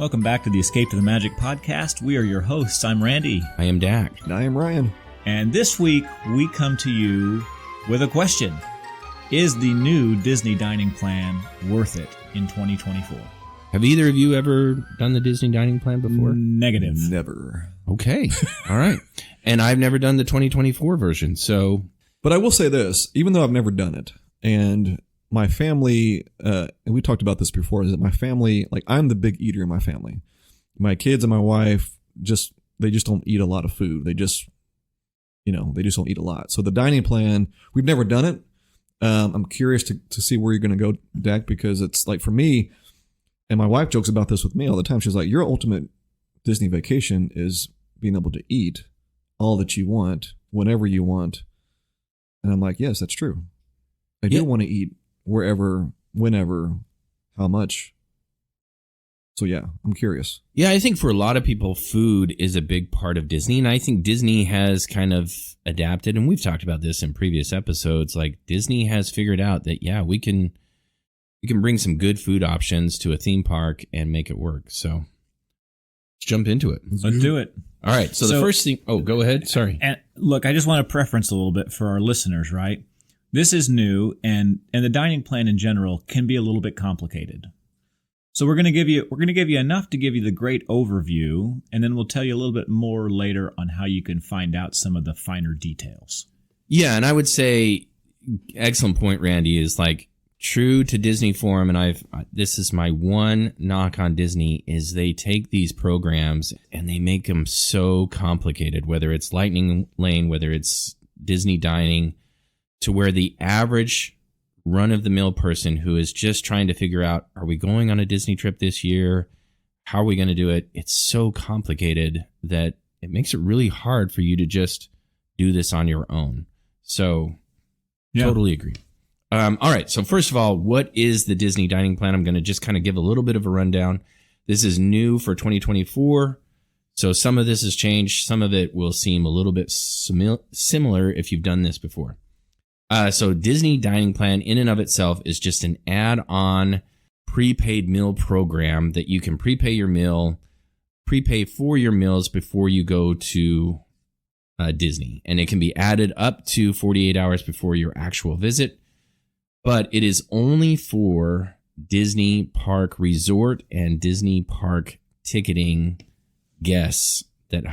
Welcome back to the Escape to the Magic podcast. We are your hosts. I'm Randy. I am Dack. And I am Ryan. And this week, we come to you with a question. Is the new Disney dining plan worth it in 2024? Have either of you ever done the Disney dining plan before? Negative. Never. Okay. All right. And I've never done the 2024 version, so... But I will say this, even though I've never done it, and my family, and we talked about this before, is that my family, like I'm the big eater in my family. My kids and my wife, they just don't eat a lot of food. They just don't eat a lot. So the dining plan, we've never done it. I'm curious to see where you're going to go, Dack, because it's like for me, and my wife jokes about this with me all the time. She's like, your ultimate Disney vacation is being able to eat all that you want, whenever you want. And I'm like, yes, that's true. I do want to eat wherever, whenever, how much. So yeah, I'm curious. Yeah, I think for a lot of people, food is a big part of Disney. And I think Disney has kind of adapted, and we've talked about this in previous episodes, like Disney has figured out that, yeah, we can bring some good food options to a theme park and make it work. So let's jump into it. Let's do it. All right. So the first thing... Oh, go ahead. Sorry. And look, I just want to preference a little bit for our listeners, right? This is new, and the dining plan in general can be a little bit complicated. So we're going to give you enough to give you the great overview, and then we'll tell you a little bit more later on how you can find out some of the finer details. Yeah, and I would say, excellent point, Randy, is like true to Disney form, and this is my one knock on Disney, is they take these programs and they make them so complicated, whether it's Lightning Lane, whether it's Disney Dining, to where the average run-of-the-mill person who is just trying to figure out, are we going on a Disney trip this year? How are we going to do it? It's so complicated that it makes it really hard for you to just do this on your own. So, Totally agree. All right. So first of all, what is the Disney dining plan? I'm going to just kind of give a little bit of a rundown. This is new for 2024. So some of this has changed. Some of it will seem a little bit similar if you've done this before. So Disney dining plan in and of itself is just an add-on prepaid meal program that you can prepay for your meals before you go to Disney. And it can be added up to 48 hours before your actual visit. But it is only for Disney Park Resort and Disney Park ticketing guests that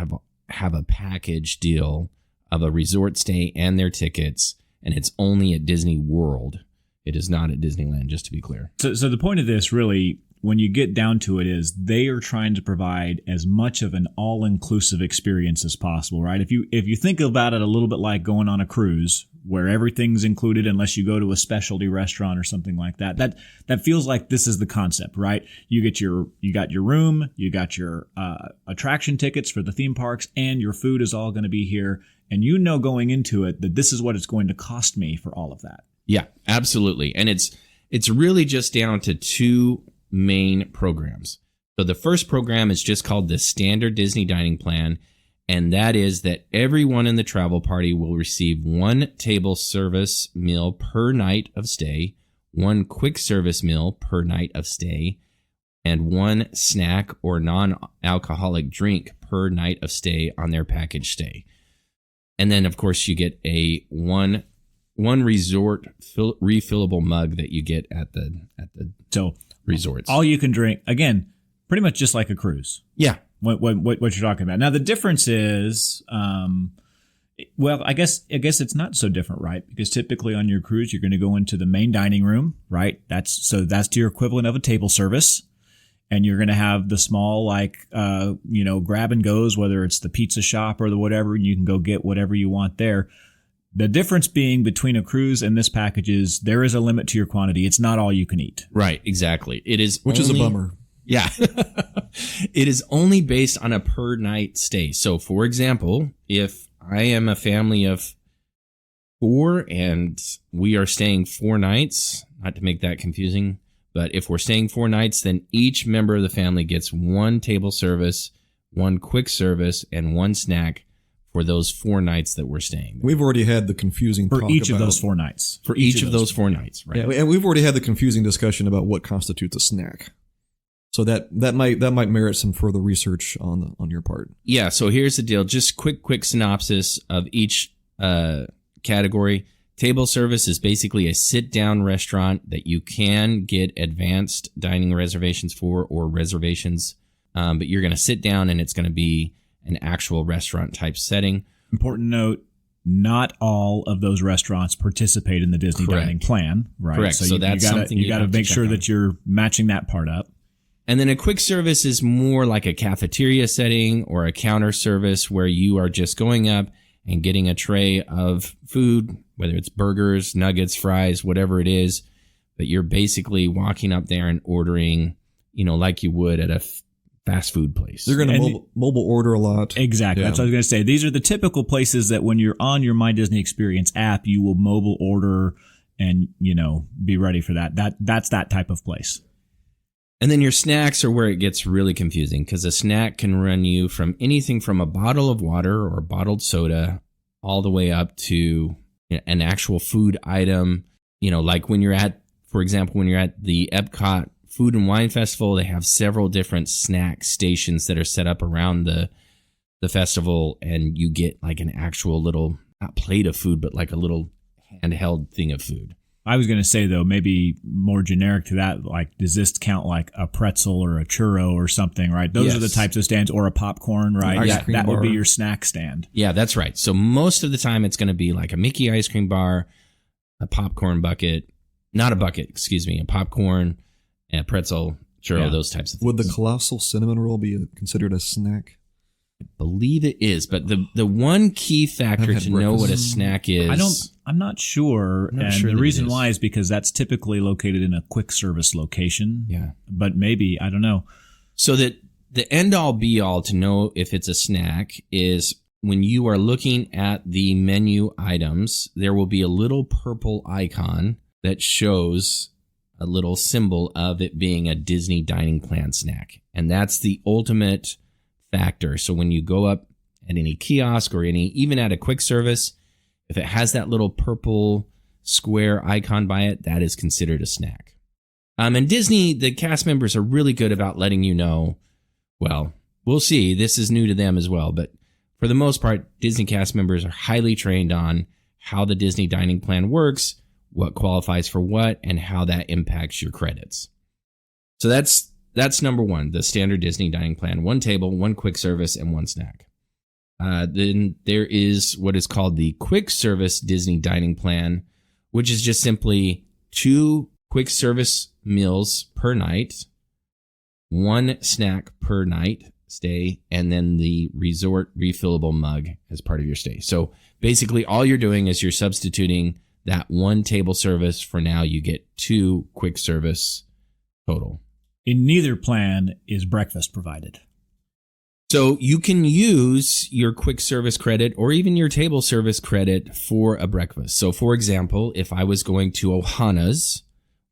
have a package deal of a resort stay and their tickets. And it's only at Disney World. It is not at Disneyland, just to be clear. So the point of this, really, when you get down to it, is they are trying to provide as much of an all-inclusive experience as possible, right? If you think about it a little bit like going on a cruise, where everything's included unless you go to a specialty restaurant or something like that. That feels like this is the concept, right? You got your room, you got your attraction tickets for the theme parks, and your food is all going to be here. And you know going into it that this is what it's going to cost me for all of that. Yeah, absolutely. And it's really just down to two main programs. So the first program is just called the Standard Disney Dining Plan, and that is that everyone in the travel party will receive one table service meal per night of stay, one quick service meal per night of stay, and one snack or non-alcoholic drink per night of stay on their package stay. And then, of course, you get a one resort refillable mug that you get at the resorts. All you can drink, again, pretty much just like a cruise. Yeah. What you're talking about. Now, the difference is, well, I guess it's not so different, right? Because typically on your cruise, you're going to go into the main dining room, right? That's to your equivalent of a table service. And you're going to have the small, grab and goes, whether it's the pizza shop or the whatever, and you can go get whatever you want there. The difference being between a cruise and this package is there is a limit to your quantity. It's not all you can eat. Right, exactly. It is, which is a bummer. Yeah. It is only based on a per night stay. So, for example, if I am a family of 4 and we are staying 4 nights, not to make that confusing, but if we're staying 4 nights, then each member of the family gets one table service, one quick service, and one snack for those 4 nights that we're staying. We've already had the confusing for talk each about, of those 4 nights. For each of those 4 nights, right? Yeah, and we've already had the confusing discussion about what constitutes a snack. So that might merit some further research on your part. Yeah. So here's the deal. Just quick synopsis of each category. Table service is basically a sit-down restaurant that you can get advanced dining reservations for or reservations, but you're going to sit down and it's going to be an actual restaurant type setting. Important note, not all of those restaurants participate in the Disney dining plan, right? Correct. So that's something you got to make sure that you're matching that part up. And then a quick service is more like a cafeteria setting or a counter service where you are just going up and getting a tray of food, whether it's burgers, nuggets, fries, whatever it is, but you're basically walking up there and ordering, like you would at a fast food place. They're going to mobile order a lot. Exactly. Yeah. That's what I was going to say. These are the typical places that when you're on your My Disney Experience app, you will mobile order and, be ready for that. That's that type of place. And then your snacks are where it gets really confusing because a snack can run you from anything from a bottle of water or bottled soda all the way up to an actual food item. Like when you're at, for example, when you're at the Epcot Food and Wine Festival, they have several different snack stations that are set up around the festival, and you get like an actual little, not plate of food, but like a little handheld thing of food. I was going to say, though, maybe more generic to that, like, does this count like a pretzel or a churro or something, right? Those are the types of stands, or a popcorn, right? Ice cream that bar. would be your snack stand. Yeah, that's right. So most of the time it's going to be like a Mickey ice cream bar, a popcorn bucket, not a bucket, excuse me, a popcorn, and a pretzel, churro, those types of things. Would the colossal cinnamon roll be considered a snack? I believe it is, but the one key factor to know what a snack is... I'm not sure. I'm not and sure the that reason it is. why is because that's typically located in a quick service location. Yeah. But maybe, I don't know. So that the end all be all to know if it's a snack is when you are looking at the menu items, there will be a little purple icon that shows a little symbol of it being a Disney dining plan snack. And that's the ultimate factor. So when you go up at any kiosk or even at a quick service, if it has that little purple square icon by it, that is considered a snack. And Disney, the cast members are really good about letting you know, well, we'll see. This is new to them as well. But for the most part, Disney cast members are highly trained on how the Disney dining plan works, what qualifies for what, and how that impacts your credits. So that's number one, the standard Disney dining plan. One table, one quick service, and one snack. Then there is what is called the quick service Disney dining plan, which is just simply 2 quick service meals per night, 1 snack per night stay, and then the resort refillable mug as part of your stay. So basically all you're doing is you're substituting that 1 table service. For now, you get 2 quick service total. In neither plan is breakfast provided. So you can use your quick service credit or even your table service credit for a breakfast. So for example, if I was going to Ohana's,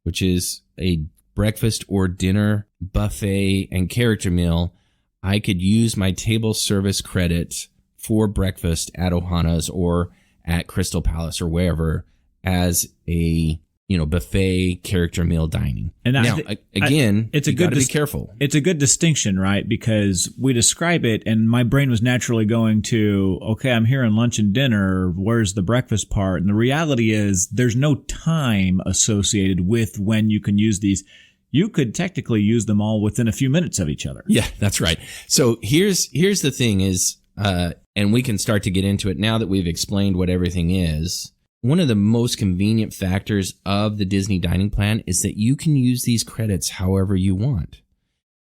which is a breakfast or dinner buffet and character meal, I could use my table service credit for breakfast at Ohana's or at Crystal Palace or wherever as a buffet character meal dining. And now, again, it's got to be careful. It's a good distinction, right? Because we describe it, and my brain was naturally going to, okay, I'm here in lunch and dinner. Where's the breakfast part? And the reality is, there's no time associated with when you can use these. You could technically use them all within a few minutes of each other. Yeah, that's right. So here's the thing is, and we can start to get into it now that we've explained what everything is. One of the most convenient factors of the Disney dining plan is that you can use these credits however you want.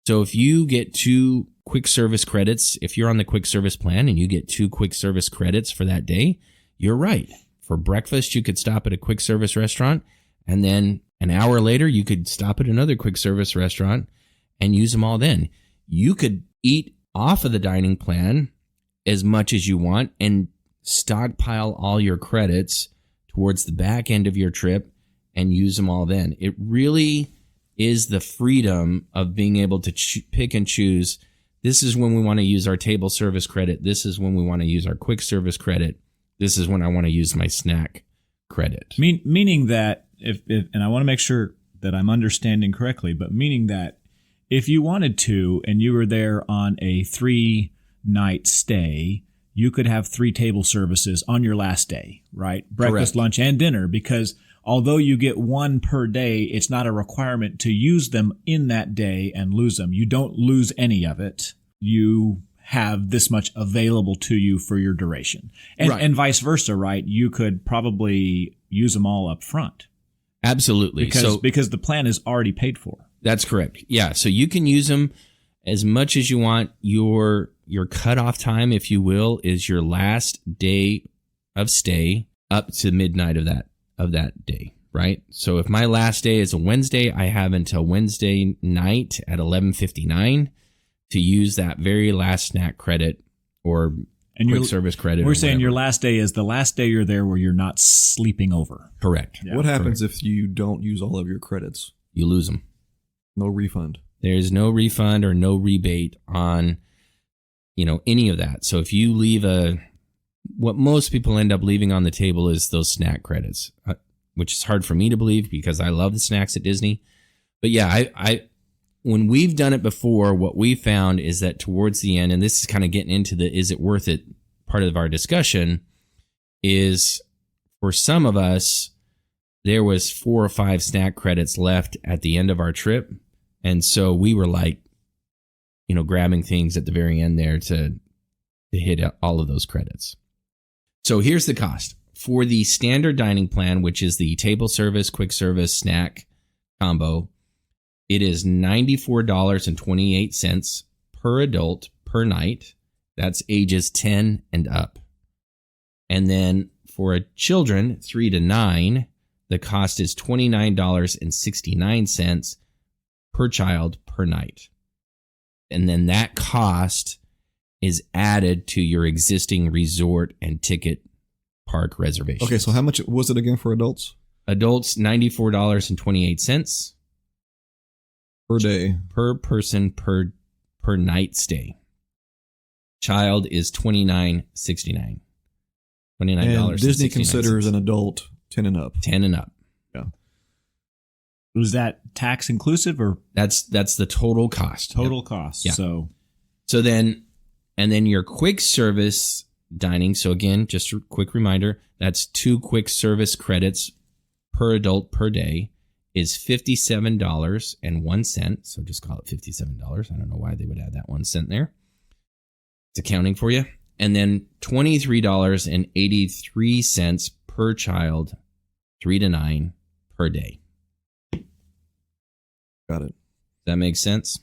So if you get 2 quick service credits, if you're on the quick service plan and you get 2 quick service credits for that day, you're right. For breakfast, you could stop at a quick service restaurant, and then an hour later, you could stop at another quick service restaurant and use them all then. You could eat off of the dining plan as much as you want and stockpile all your credits towards the back end of your trip and use them all then. It really is the freedom of being able to pick and choose. This is when we want to use our table service credit. This is when we want to use our quick service credit. This is when I want to use my snack credit. Meaning that, if and I want to make sure that I'm understanding correctly, but meaning that if you wanted to and you were there on a 3-night stay, you could have 3 table services on your last day, right? Breakfast, Correct. lunch, and dinner, because although you get 1 per day, it's not a requirement to use them in that day and lose them. You don't lose any of it. You have this much available to you for your duration. And, Right. and vice versa, right? You could probably use them all up front Absolutely. because the plan is already paid for. That's correct. Yeah. So you can use them as much as you want. Your cutoff time, if you will, is your last day of stay up to midnight of that day, right? So if my last day is a Wednesday, I have until Wednesday night at 11:59 to use that very last snack credit or quick service credit. We're saying your last day is the last day you're there where you're not sleeping over. Correct. Yeah, what happens if you don't use all of your credits? You lose them. No refund. There's no refund or no rebate on, any of that. So if you leave what most people end up leaving on the table is those snack credits, which is hard for me to believe because I love the snacks at Disney. But yeah, when we've done it before, what we found is that towards the end, and this is kind of getting into the is it worth it part of our discussion, is for some of us, there was 4 or 5 snack credits left at the end of our trip. And so we were like, grabbing things at the very end there to hit all of those credits. So here's the cost. For the standard dining plan, which is the table service, quick service, snack combo, it is $94.28 per adult per night. That's ages 10 and up. And then for children 3 to 9, the cost is $29.69 per child per night. And then that cost is added to your existing resort and ticket park reservation. Okay, so how much was it again for adults? Adults, $94.28 Per day. per person per night stay. Child is $29.69. $29. And Disney considers an adult 10 and up. 10 and up. Yeah. Was that tax inclusive or That's the total cost. total cost? Yeah. So And then your quick service dining. So again, just a quick reminder, that's 2 quick service credits per adult per day is $57.01. So just call it $57. I don't know why they would add that 1 cent there. It's accounting for you. And then $23.83 per child, 3 to 9 per day. Got it. Does that make sense?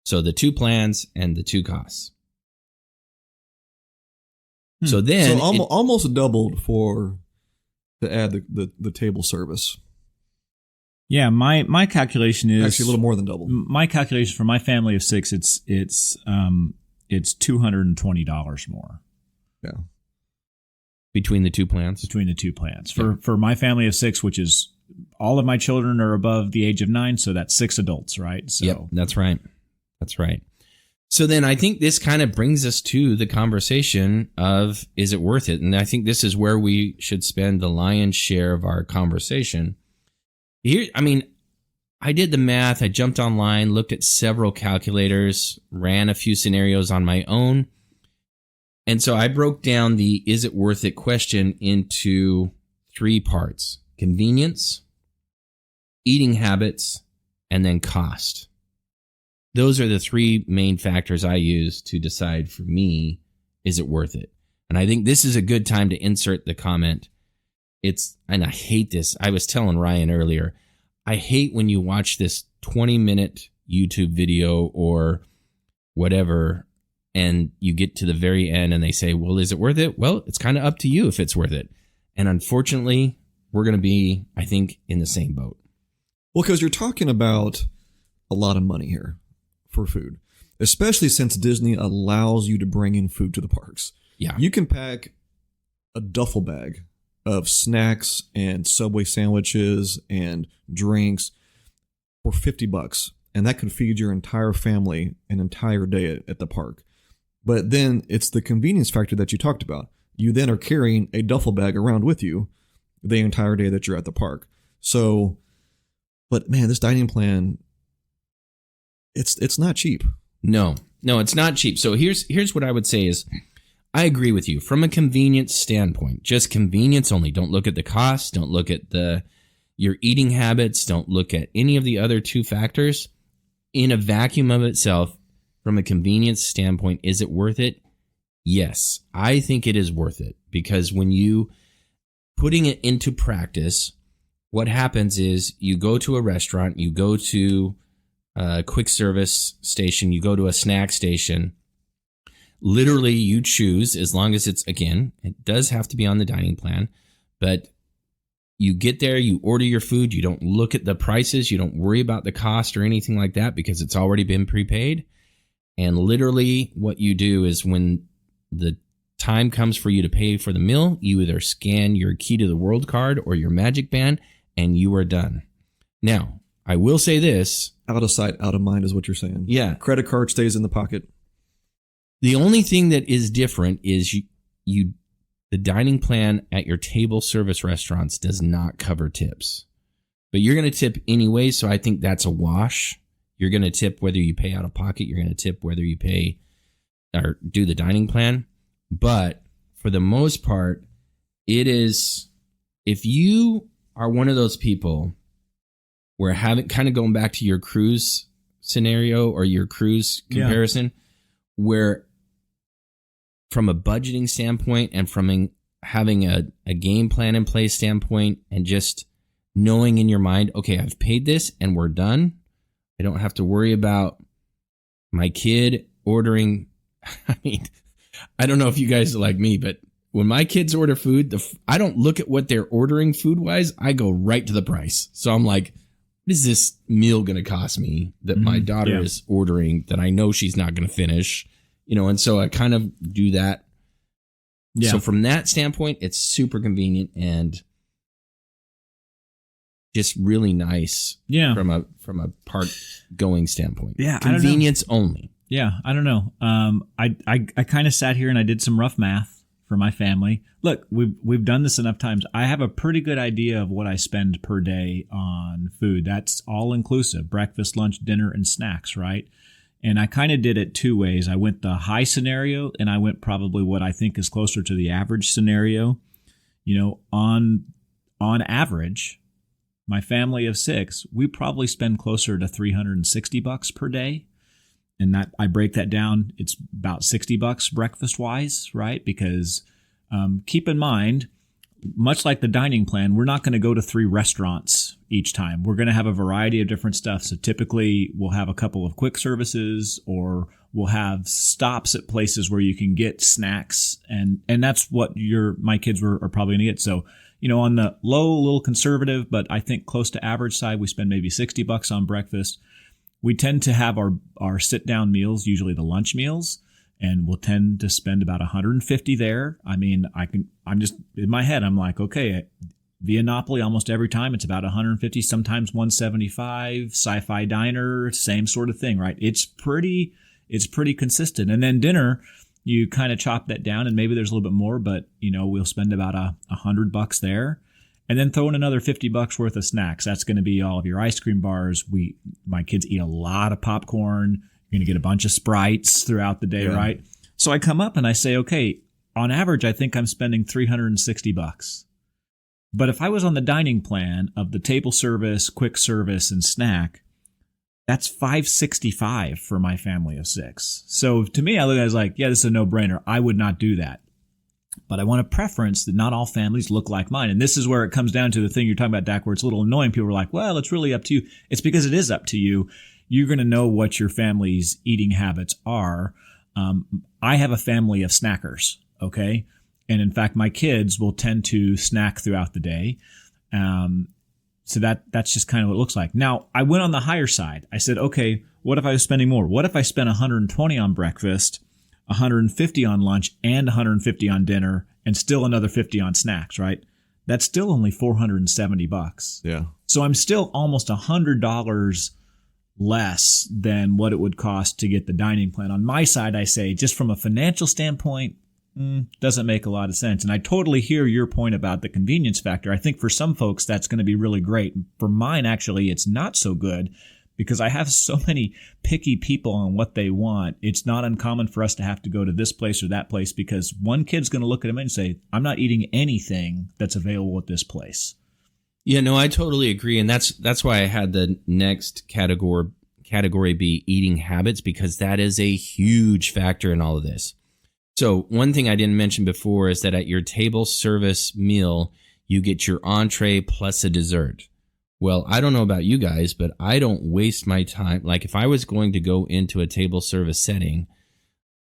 So the 2 plans and the 2 costs. So then So almost doubled to add the table service. yeah, my calculation is Actually, a little more than double. My calculation for my family of 6, it's $220 more Yeah. between the 2 plans. between the 2 plans. For my family of 6, which is all of my children are above the age of 9, so that's 6 adults, right? So Yep, that's right. That's right. So then I think this kind of brings us to the conversation of, is it worth it? And I think this is where we should spend the lion's share of our conversation. Here, I did the math. I jumped online, looked at several calculators, ran a few scenarios on my own. And so I broke down the is it worth it question into 3 parts: convenience, eating habits, and then cost. Those are the 3 main factors I use to decide for me, is it worth it? And I think this is a good time to insert the comment. And I hate this. I was telling Ryan earlier, I hate when you watch this 20-minute YouTube video or whatever, and you get to the very end and they say, well, is it worth it? Well, it's kind of up to you if it's worth it. And unfortunately, we're going to be, I think, in the same boat. Well, because you're talking about a lot of money here for food, especially since Disney allows you to bring in food to the parks. Yeah. You can pack a duffel bag of snacks and Subway sandwiches and drinks for $50, and that could feed your entire family an entire day at the park. But then it's the convenience factor that you talked about. You then are carrying a duffel bag around with you the entire day that you're at the park. So, but man, this dining plan, it's not cheap. No, it's not cheap. So here's what I would say is, I agree with you from a convenience standpoint. Just convenience only. Don't look at the cost. Don't look at your eating habits. Don't look at any of the other two factors. In a vacuum of itself, from a convenience standpoint, is it worth it? Yes, I think it is worth it, because when you putting it into practice, what happens is you go to a restaurant, you go to a quick service station, you go to a snack station. Literally, you choose, as long as it's, again, it does have to be on the dining plan, but you get there, you order your food, you don't look at the prices, you don't worry about the cost or anything like that because it's already been prepaid. And literally what you do is when the time comes for you to pay for the meal, you either scan your Key to the World card or your Magic Band and you are done. Now, I will say this. Out of sight, out of mind is what you're saying. Yeah. Credit card stays in the pocket. The only thing that is different is the dining plan at your table service restaurants does not cover tips. But you're going to tip anyway, so I think that's a wash. You're going to tip whether you pay out of pocket. You're going to tip whether you pay or do the dining plan. But for the most part, it is, if you are one of those people where kind of going back to your cruise scenario or your cruise comparison, where from a budgeting standpoint and from having a game plan in place standpoint and just knowing in your mind, okay, I've paid this and we're done. I don't have to worry about my kid ordering. I mean, I don't know if you guys are like me, but when my kids order food, I don't look at what they're ordering food-wise. I go right to the price. So I'm like, what is this meal going to cost me that my daughter is ordering that I know she's not going to finish? And so I kind of do that. Yeah. So from that standpoint, it's super convenient and just really nice. Yeah. From a part going standpoint. Yeah. Convenience only. Yeah. I don't know. I kind of sat here and I did some rough math for my family. Look, we've done this enough times. I have a pretty good idea of what I spend per day on food. That's all inclusive: breakfast, lunch, dinner, and snacks, right? And I kind of did it two ways. I went the high scenario, and I went probably what I think is closer to the average scenario. On average, my family of 6, we probably spend closer to $360 per day. And that I break that down, it's about $60 breakfast wise, right? Because keep in mind, much like the dining plan, we're not going to go to 3 restaurants each time. We're going to have a variety of different stuff. So typically we'll have a couple of quick services, or we'll have stops at places where you can get snacks. And that's what my kids are probably going to get. So, on the low, little conservative, but I think close to average side, we spend maybe $60 on breakfast. We tend to have our sit-down meals, usually the lunch meals, and we'll tend to spend about $150 there. I mean, I'm just in my head, I'm like, okay, via Napoli, almost every time it's about $150, sometimes $175. Sci-Fi Diner, same sort of thing, right? It's pretty consistent. And then dinner, you kind of chop that down, and maybe there's a little bit more, but we'll spend about $100 there. And then throw in another $50 worth of snacks. That's going to be all of your ice cream bars. My kids eat a lot of popcorn. You're going to get a bunch of Sprites throughout the day, right? So I come up and I say, okay, on average, I think I'm spending $360. But if I was on the dining plan of the table service, quick service, and snack, that's $565 for my family of 6. So to me, I look at it as like, yeah, this is a no-brainer. I would not do that. But I want to preference that not all families look like mine. And this is where it comes down to the thing you're talking about, Dack, where it's a little annoying. People are like, well, it's really up to you. It's because it is up to you. You're going to know what your family's eating habits are. I have a family of snackers, okay? And in fact, my kids will tend to snack throughout the day. So that's just kind of what it looks like. Now, I went on the higher side. I said, okay, what if I was spending more? What if I spent $120 on breakfast, $150 on lunch, and $150 on dinner, and still another $50 on snacks, right? That's still only $470. Yeah. So I'm still almost $100 less than what it would cost to get the dining plan. On my side, I say, just from a financial standpoint, doesn't make a lot of sense. And I totally hear your point about the convenience factor. I think for some folks, that's going to be really great. For mine, actually, it's not so good, because I have so many picky people on what they want. It's not uncommon for us to have to go to this place or that place because one kid's going to look at them and say, I'm not eating anything that's available at this place. Yeah, no, I totally agree. And that's why I had the next category be eating habits, because that is a huge factor in all of this. So one thing I didn't mention before is that at your table service meal, you get your entree plus a dessert. Well, I don't know about you guys, but I don't waste my time. Like if I was going to go into a table service setting,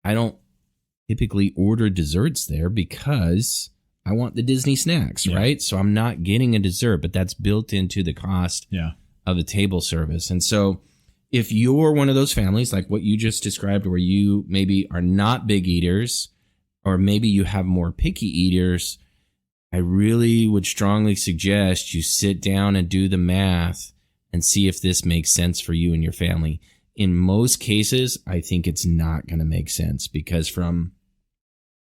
I don't typically order desserts there because I want the Disney snacks, right? So I'm not getting a dessert, but that's built into the cost of the table service. And so if you're one of those families like what you just described, where you maybe are not big eaters, or maybe you have more picky eaters, I really would strongly suggest you sit down and do the math and see if this makes sense for you and your family. In most cases, I think it's not going to make sense because from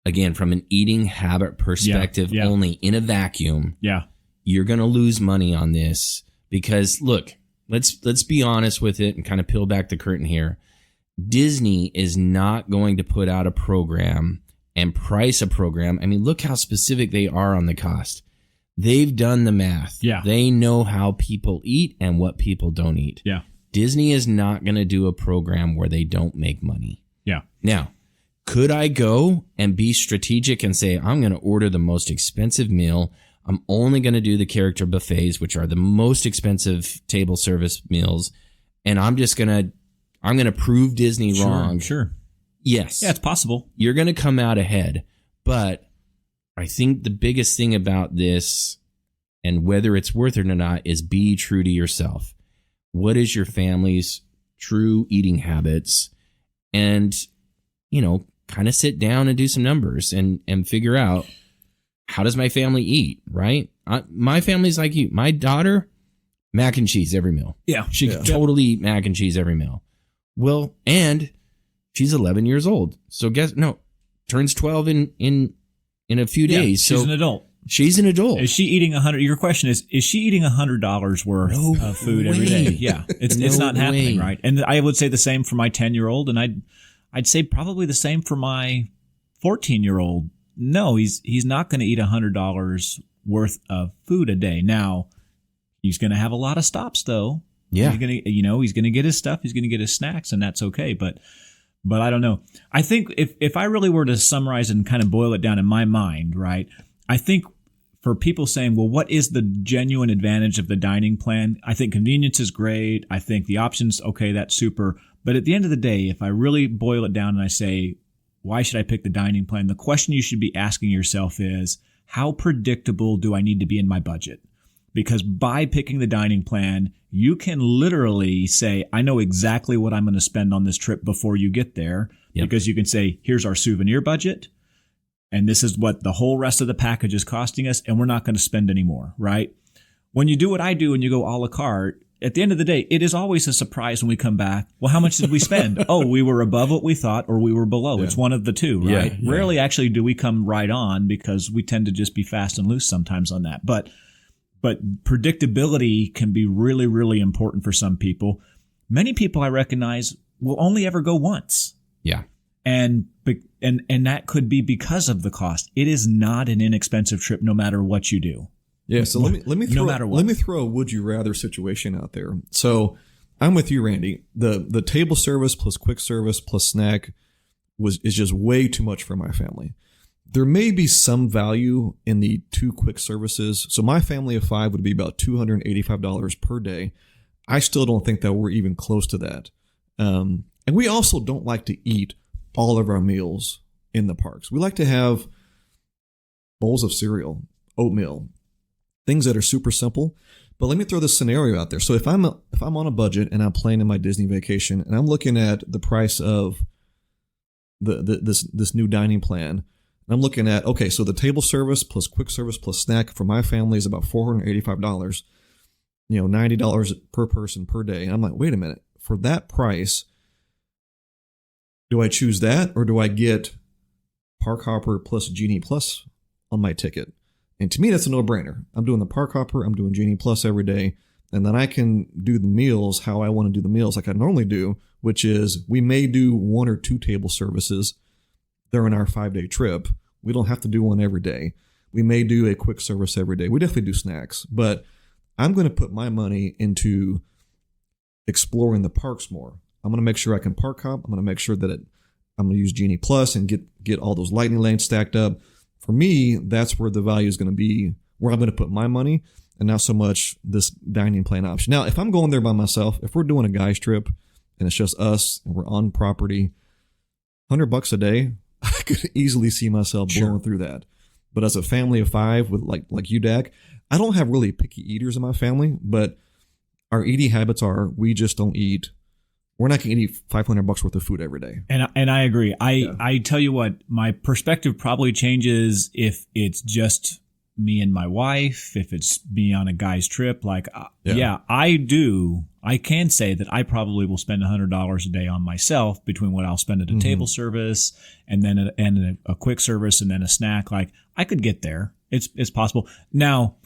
an eating habit perspective only in a vacuum, you're going to lose money on this because look, let's be honest with it and kind of peel back the curtain here. Disney is not going to put out a program and price a program. I mean, look how specific they are on the cost. They've done the math. Yeah. They know how people eat and what people don't eat. Yeah. Disney is not going to do a program where they don't make money. Yeah. Now, could I go and be strategic and say, I'm going to order the most expensive meal? I'm only going to do the character buffets, which are the most expensive table service meals. And I'm going to prove Disney wrong. Sure. Yes. Yeah, it's possible. You're going to come out ahead. But I think the biggest thing about this, and whether it's worth it or not, is be true to yourself. What is your family's true eating habits? And, kind of sit down and do some numbers and figure out, how does my family eat, right? My family's like you. My daughter, mac and cheese every meal. Yeah. She can totally eat mac and cheese every meal. Well, and she's 11 years old. So turns 12 in a few days. She's an adult. She's an adult. Is she eating Your question is she eating $100 worth of food every day? Yeah. It's not happening, right? And I would say the same for my 10-year-old, and I'd say probably the same for my 14-year-old. No, he's not going to eat $100 worth of food a day. Now, he's going to have a lot of stops though. Yeah. He's going to get his stuff, he's going to get his snacks, and that's okay. But I don't know. I think if I really were to summarize and kind of boil it down in my mind, right? I think for people saying, well, what is the genuine advantage of the dining plan? I think convenience is great. I think the options, okay, that's super. But at the end of the day, if I really boil it down and I say, why should I pick the dining plan? The question you should be asking yourself is, how predictable do I need to be in my budget? Because by picking the dining plan, you can literally say, I know exactly what I'm going to spend on this trip before you get there. Yep. Because you can say, here's our souvenir budget, and this is what the whole rest of the package is costing us, and we're not going to spend any more, right? When you do what I do and you go a la carte, at the end of the day, it is always a surprise when we come back. Well, how much did we spend? Oh, we were above what we thought, or we were below. Yeah. It's one of the two, right? Yeah. Rarely actually do we come right on, because we tend to just be fast and loose sometimes on that. But predictability can be really, really important for some people. Many people I recognize will only ever go once. Yeah. And that could be because of the cost. It is not an inexpensive trip no matter what you do. Yeah, so let me throw a would you rather situation out there. So I'm with you, Randy. The table service plus quick service plus snack is just way too much for my family. There may be some value in the 2 quick services. So my family of 5 would be about $285 per day. I still don't think that we're even close to that. And we also don't like to eat all of our meals in the parks. We like to have bowls of cereal, oatmeal, things that are super simple. But let me throw this scenario out there. So if I'm on a budget and I'm planning my Disney vacation and I'm looking at the price of this new dining plan, and I'm looking at, okay, so the table service plus quick service plus snack for my family is about $485, $90 per person per day. And I'm like, wait a minute, for that price, do I choose that, or do I get Park Hopper plus Genie Plus on my ticket? And to me, that's a no-brainer. I'm doing the Park Hopper. I'm doing Genie Plus every day. And then I can do the meals how I want to do the meals like I normally do, which is we may do 1 or 2 table services during our 5-day trip. We don't have to do one every day. We may do a quick service every day. We definitely do snacks, but I'm going to put my money into exploring the parks more. I'm going to make sure I can park hop. I'm going to make sure that I'm going to use Genie Plus and get all those lightning lanes stacked up. For me, that's where the value is going to be, where I'm going to put my money, and not so much this dining plan option. Now, if I'm going there by myself, if we're doing a guy's trip and it's just us and we're on property, $100 a day, I could easily see myself blowing through that. But as a family of 5 with like you, Dack, I don't have really picky eaters in my family, but our eating habits are we just don't eat. We're not going to eat $500 worth of food every day. And I agree. I tell you what, my perspective probably changes if it's just me and my wife, if it's me on a guy's trip. Like, I can say that I probably will spend $100 a day on myself between what I'll spend at a table service and then a quick service and then a snack. Like, I could get there. It's possible. Now,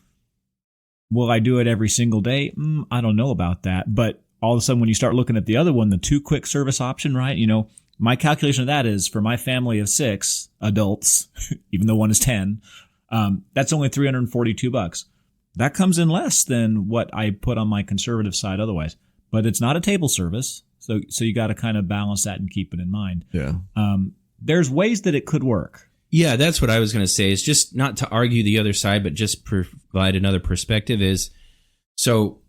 will I do it every single day? I don't know about that. But all of a sudden, when you start looking at the other one, the 2 quick service option, right? You know, my calculation of that is for my family of 6 adults, even though one is 10, that's only $342. That comes in less than what I put on my conservative side otherwise. But it's not a table service, so you got to kind of balance that and keep it in mind. Yeah. There's ways that it could work. Yeah, that's what I was going to say. Is just not to argue the other side, but just provide another perspective. So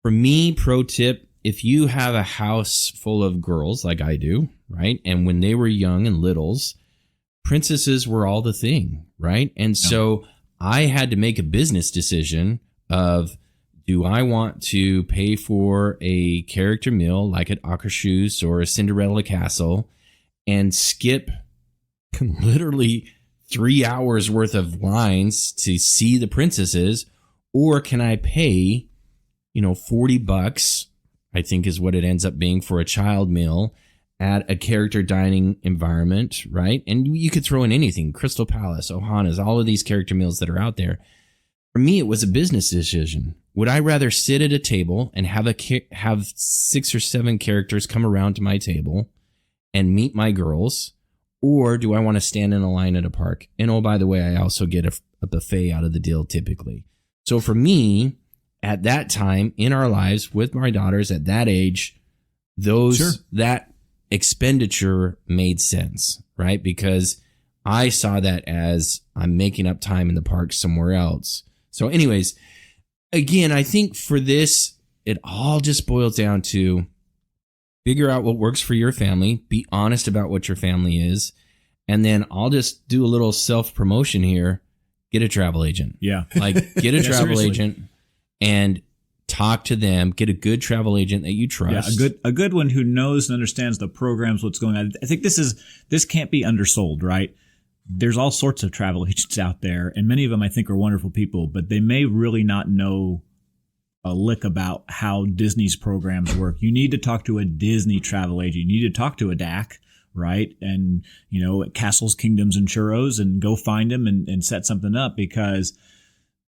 for me, pro tip: if you have a house full of girls like I do, right, and when they were young and littles, princesses were all the thing, right? And so I had to make a business decision of, do I want to pay for a character meal like at Akershus or a Cinderella Castle and skip literally 3 hours worth of lines to see the princesses, or can I pay, $40, I think is what it ends up being for a child meal at a character dining environment, right? And you could throw in anything, Crystal Palace, Ohana's, all of these character meals that are out there. For me, it was a business decision. Would I rather sit at a table and have 6 or 7 characters come around to my table and meet my girls, or do I want to stand in a line at a park? And oh, by the way, I also get a buffet out of the deal typically. So for me, at that time in our lives with my daughters at that age, that expenditure made sense, right? Because I saw that as I'm making up time in the park somewhere else. So anyways, again, I think for this, it all just boils down to figure out what works for your family, be honest about what your family is, and then I'll just do a little self-promotion here. Get a travel agent. Yeah. Like, get a travel seriously. agent and talk to them. Get a good travel agent that you trust. Yeah, a good one who knows and understands the programs, what's going on. I think this can't be undersold, right? There's all sorts of travel agents out there, and many of them I think are wonderful people, but they may really not know a lick about how Disney's programs work. You need to talk to a Disney travel agent. You need to talk to a Dack, right? And, Castles, Kingdoms, and Churros, and go find them and set something up, because,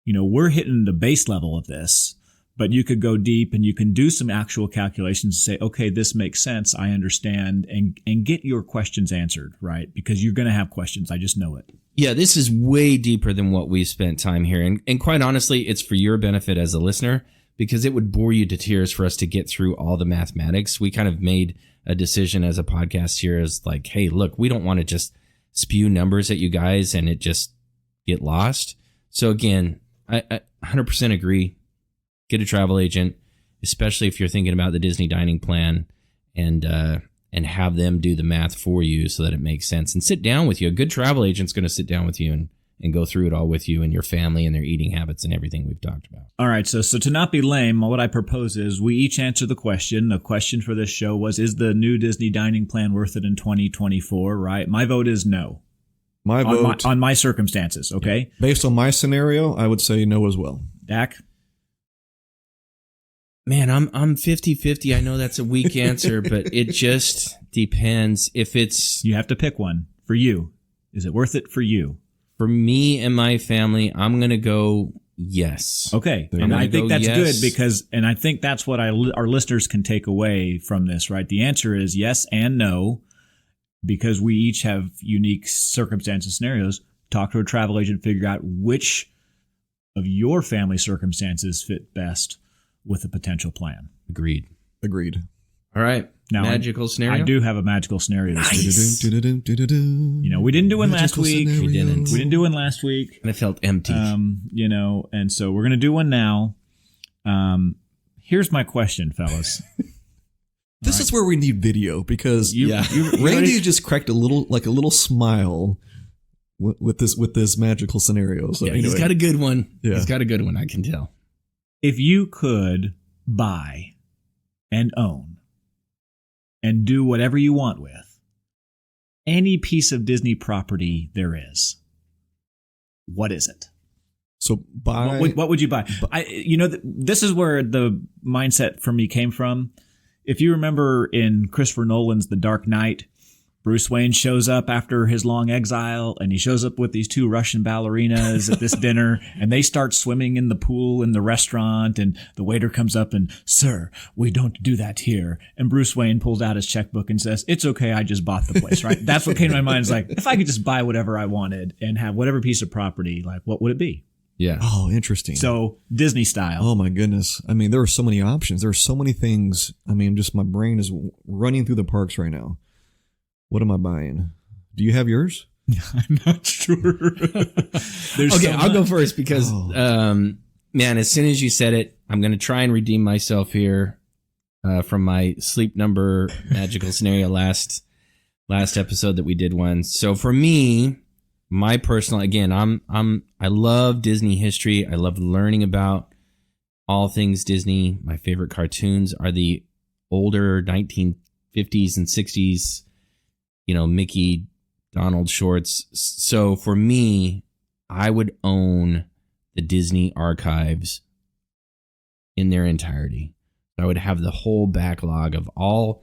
we're hitting the base level of this, but you could go deep and you can do some actual calculations and say, okay, this makes sense. I understand, and get your questions answered, right? Because you're going to have questions. I just know it. Yeah, this is way deeper than what we've spent time here. And quite honestly, it's for your benefit as a listener, because it would bore you to tears for us to get through all the mathematics. We kind of made a decision as a podcast here as like, hey, look, we don't want to just spew numbers at you guys and it just get lost. So again, I 100% agree. Get a travel agent, especially if you're thinking about the Disney dining plan, and have them do the math for you so that it makes sense. And sit down with you. A good travel agent's going to sit down with you and go through it all with you and your family and their eating habits and everything we've talked about. All right, so to not be lame, what I propose is we each answer the question. The question for this show was, is the new Disney dining plan worth it in 2024, right? My vote is no. My vote, on my circumstances, okay? based on my scenario, I would say no as well. Dack? Man, I'm 50-50. I know that's a weak answer, but it just depends. If it's... You have to pick one for you. Is it worth it for you? For me and my family, I'm going to go yes. Okay. There And you I go. think that's Yes. good because, and I think that's what our listeners can take away from this, right? The answer is yes and no, because we each have unique circumstances, scenarios. Talk to a travel agent, figure out which of your family circumstances fit best with a potential plan. Agreed. All right. Now, magical scenario? I do have a magical scenario this week. Nice. You know, we didn't do one last week. We didn't. We didn't do one last week. And I felt empty. You know, and so we're going to do one now. Here's my question, fellas. This is where we need video because Yeah. Randy just cracked a little smile with this magical scenario. So yeah, anyway. he's got a good one. Yeah. He's got a good one, I can tell. If you could buy and own and do whatever you want with any piece of Disney property there is, what is it? So buy. What would you buy? This is where the mindset for me came from. If you remember in Christopher Nolan's The Dark Knight, Bruce Wayne shows up after his long exile, and he shows up with these two Russian ballerinas at this dinner, and they start swimming in the pool in the restaurant, and the waiter comes up and, "Sir, we don't do that here." And Bruce Wayne pulls out his checkbook and says, "It's okay, I just bought the place," right? That's what came to my mind. It's like, if I could just buy whatever I wanted and have whatever piece of property, like, what would it be? Yeah. Oh, interesting. So Disney style. Oh my goodness. I mean, there are so many options. There are so many things. I mean, just my brain is running through the parks right now. What am I buying? Do you have yours? I'm not sure. Okay, I'll go first because, man, as soon as you said it, I'm going to try and redeem myself here from my sleep number magical scenario last episode that we did one. So for me, my personal, again, I love Disney history. I love learning about all things Disney. My favorite cartoons are the older 1950s and 60s, Mickey, Donald shorts. So for me, I would own the Disney archives in their entirety. I would have the whole backlog of all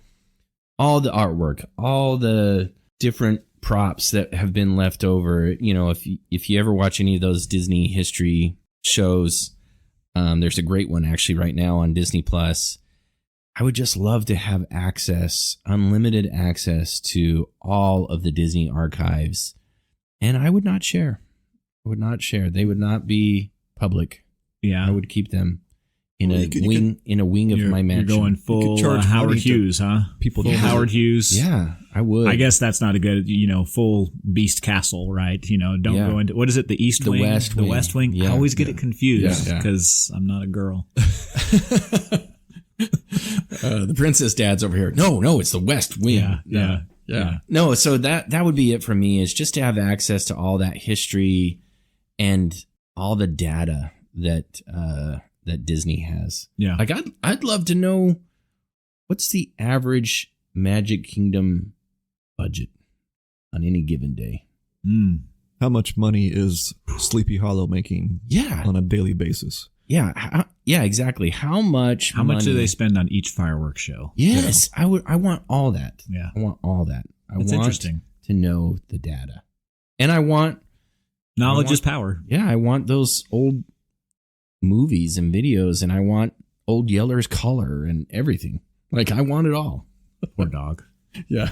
the artwork, all the different props that have been left over. If you ever watch any of those Disney history shows, there's a great one actually right now on Disney Plus. I would just love to have unlimited access to all of the Disney archives, and I would not share. They would not be public. Yeah, I would keep them in a wing of my mansion. You're going full Howard Hughes, huh? People full Howard Hughes. Yeah, I would. I guess that's not a good, full Beast Castle, right? Don't go into, what is it? The East Wing? West Wing. The West Wing. Yeah. I always get it confused Yeah. because I'm not a girl. The princess dad's over here. No, it's the West Wing. Yeah. No, so that would be it for me, is just to have access to all that history and all the data that Disney has. Yeah. Like I'd love to know, what's the average Magic Kingdom budget on any given day? How much money is Sleepy Hollow making on a daily basis? Yeah, exactly. How much do they spend on each fireworks show? Yes, I want all that. Yeah. I want all that. That's interesting to know the data. And I want knowledge is power. Yeah, I want those old movies and videos, and I want Old Yeller's color and everything. Like, I want it all. Poor dog. Yeah.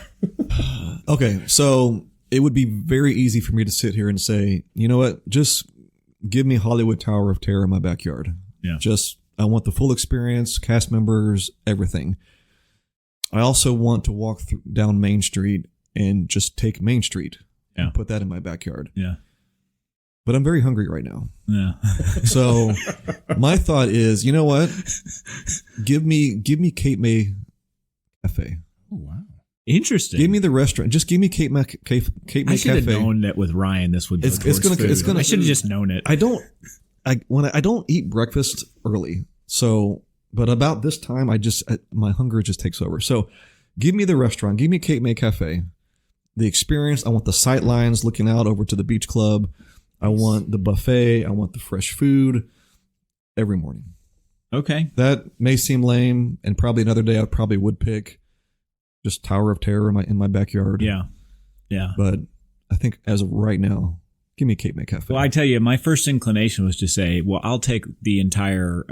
Okay, so it would be very easy for me to sit here and say, you know what, just give me Hollywood Tower of Terror in my backyard. Yeah. I want the full experience, cast members, everything. I also want to walk down Main Street and just take Main Street and put that in my backyard. Yeah. But I'm very hungry right now. Yeah. So my thought is, you know what? Give me Cape May Cafe. Oh, wow. Interesting. Give me the restaurant. Just give me Cape May Cafe. I should have known that with Ryan this would go towards food. I should have just known it. I don't eat breakfast early. So, but about this time, my hunger just takes over. So give me the restaurant. Give me Cape May Cafe. The experience. I want the sight lines looking out over to the beach club. I want the buffet. I want the fresh food every morning. Okay. That may seem lame, and probably another day I probably would pick just Tower of Terror in my backyard. Yeah. Yeah. But I think as of right now, Give me Cape May Cafe. Well, I tell you, my first inclination was to say, well, I'll take the entirety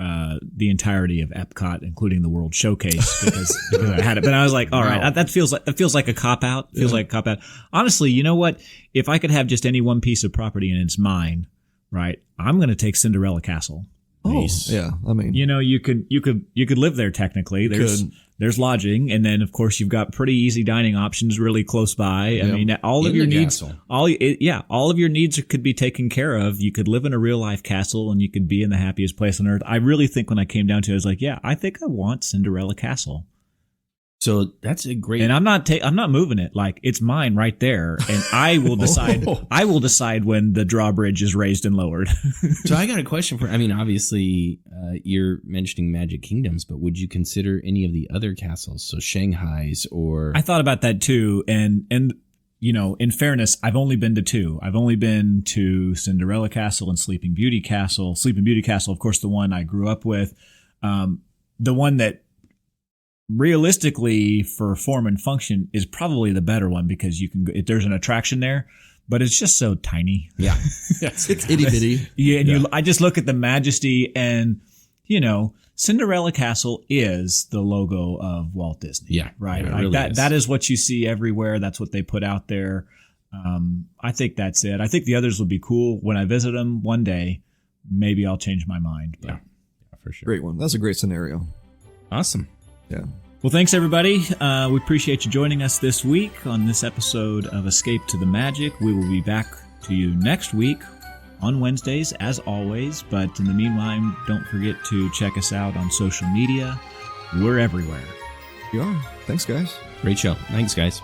of Epcot, including the World Showcase, because I had it. But I was like, all right, that feels like a cop out. Feels like a cop out. Honestly, you know what? If I could have just any one piece of property and it's mine, right? I'm going to take Cinderella Castle. Oh, yeah. I mean, you know, you could live there technically. There's lodging, and then of course you've got pretty easy dining options really close by. I mean, all of your needs, all of your needs could be taken care of. You could live in a real life castle, and you could be in the happiest place on earth. I really think when I came down to it, I was like, yeah, I think I want Cinderella Castle. So that's a great. And I'm not moving it. Like, it's mine right there, and I will decide. I will decide when the drawbridge is raised and lowered. So I got a question for. I mean, obviously, you're mentioning Magic Kingdoms, but would you consider any of the other castles? So Shanghai's or I thought about that too, and you know, in fairness, I've only been to two. I've only been to Cinderella Castle and Sleeping Beauty Castle. Sleeping Beauty Castle, of course, the one I grew up with, the one that. Realistically, for form and function, is probably the better one because you can. There's an attraction there, but it's just so tiny. Yeah, it's itty bitty. Yeah, and I just look at the majesty, and you know, Cinderella Castle is the logo of Walt Disney. Yeah, right. It Like really that. is. That is what you see everywhere. That's what they put out there. I think that's it. I think the others will be cool when I visit them one day. Maybe I'll change my mind. But. Yeah, for sure. Great one. That's a great scenario. Awesome. Yeah. Well, thanks, everybody. We appreciate you joining us this week on this episode of Escape to the Magic. We will be back to you next week on Wednesdays, as always. But in the meanwhile, don't forget to check us out on social media. We're everywhere. You are. Thanks, guys. Great show. Thanks, guys.